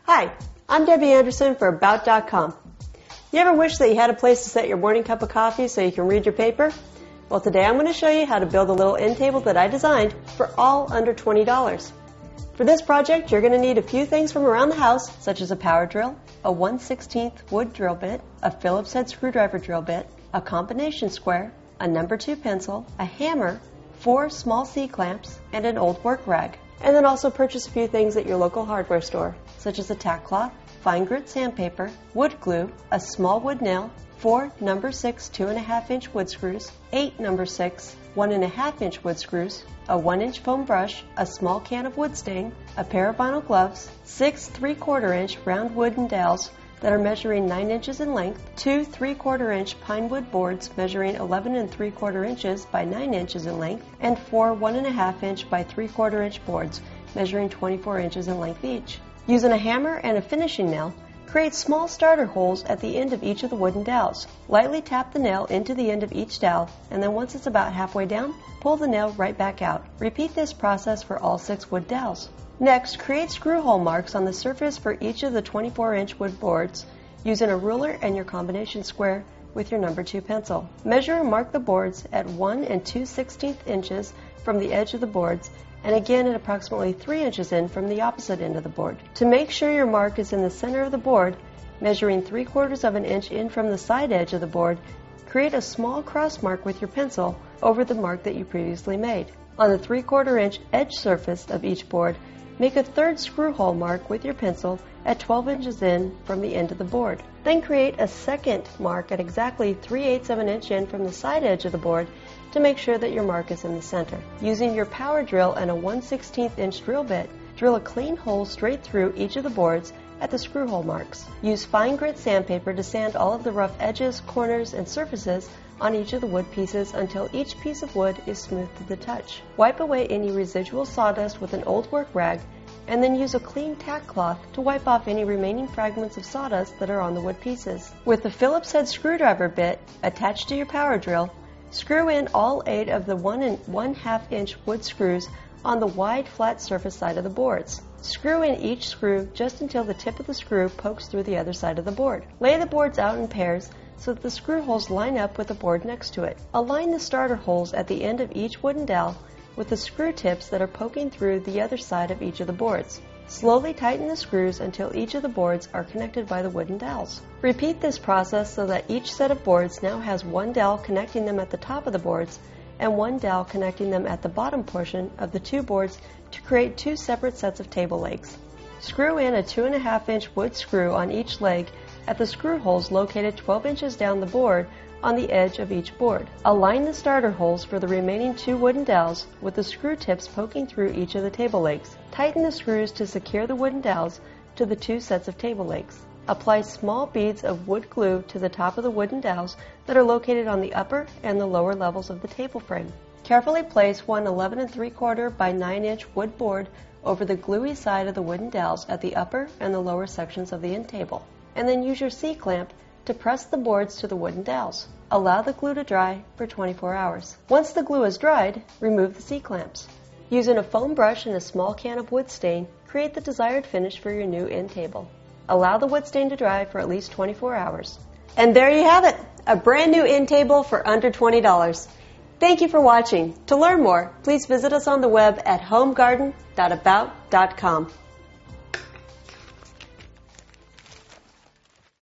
Hi, I'm Debbie Anderson for About.com. You ever wish that you had a place to set your morning cup of coffee so you can read your paper? Well, today I'm going to show you how to build a little end table that I designed for all under $20. For this project, you're going to need a few things from around the house, such as a power drill, a 1/16 wood drill bit, a Phillips head screwdriver drill bit, a combination square, a number 2 pencil, a hammer, 4 small C-clamps, and an old work rag. And then also purchase a few things at your local hardware store, such as a tack cloth, fine grit sandpaper, wood glue, a small wood nail, 4 number 6 2.5-inch wood screws, 8 number 6 1.5-inch wood screws, a 1-inch foam brush, a small can of wood stain, a pair of vinyl gloves, 6 3/4-inch round wooden dowels that are measuring 9 inches in length, 2 3/4-inch pine wood boards measuring 11 3/4 inches by 9 inches in length, and 4 1.5-inch by 3/4-inch boards measuring 24 inches in length each. Using a hammer and a finishing nail, create small starter holes at the end of each of the wooden dowels. Lightly tap the nail into the end of each dowel, and then once it's about halfway down, pull the nail right back out. Repeat this process for all 6 wood dowels. Next, create screw hole marks on the surface for each of the 24-inch wood boards using a ruler and your combination square with your number 2 pencil. Measure and mark the boards at 1 2/16 inches from the edge of the boards, and again at approximately 3 inches in from the opposite end of the board. To make sure your mark is in the center of the board, measuring 3/4 of an inch in from the side edge of the board, create a small cross mark with your pencil over the mark that you previously made. On the 3/4-inch edge surface of each board, make a third screw hole mark with your pencil at 12 inches in from the end of the board. Then create a second mark at exactly 3/8 of an inch in from the side edge of the board to make sure that your mark is in the center. Using your power drill and a 1/16-inch drill bit, drill a clean hole straight through each of the boards at the screw hole marks. Use fine grit sandpaper to sand all of the rough edges, corners, and surfaces on each of the wood pieces until each piece of wood is smooth to the touch. Wipe away any residual sawdust with an old work rag, and then use a clean tack cloth to wipe off any remaining fragments of sawdust that are on the wood pieces. With the Phillips head screwdriver bit attached to your power drill, screw in all 8 of the 1 1/2-inch wood screws on the wide flat surface side of the boards. Screw in each screw just until the tip of the screw pokes through the other side of the board. Lay the boards out in pairs so that the screw holes line up with the board next to it. Align the starter holes at the end of each wooden dowel with the screw tips that are poking through the other side of each of the boards. Slowly tighten the screws until each of the boards are connected by the wooden dowels. Repeat this process so that each set of boards now has one dowel connecting them at the top of the boards and one dowel connecting them at the bottom portion of the 2 boards to create 2 separate sets of table legs. Screw in a 2.5-inch wood screw on each leg at the screw holes located 12 inches down the board on the edge of each board. Align the starter holes for the remaining 2 wooden dowels with the screw tips poking through each of the table legs. Tighten the screws to secure the wooden dowels to the 2 sets of table legs. Apply small beads of wood glue to the top of the wooden dowels that are located on the upper and the lower levels of the table frame. Carefully place one 11 3/4 by 9-inch wood board over the gluey side of the wooden dowels at the upper and the lower sections of the end table, and then use your C-clamp to press the boards to the wooden dowels. Allow the glue to dry for 24 hours. Once the glue is dried, remove the C-clamps. Using a foam brush and a small can of wood stain, create the desired finish for your new end table. Allow the wood stain to dry for at least 24 hours. And there you have it, a brand new end table for under $20. Thank you for watching. To learn more, please visit us on the web at homegarden.about.com.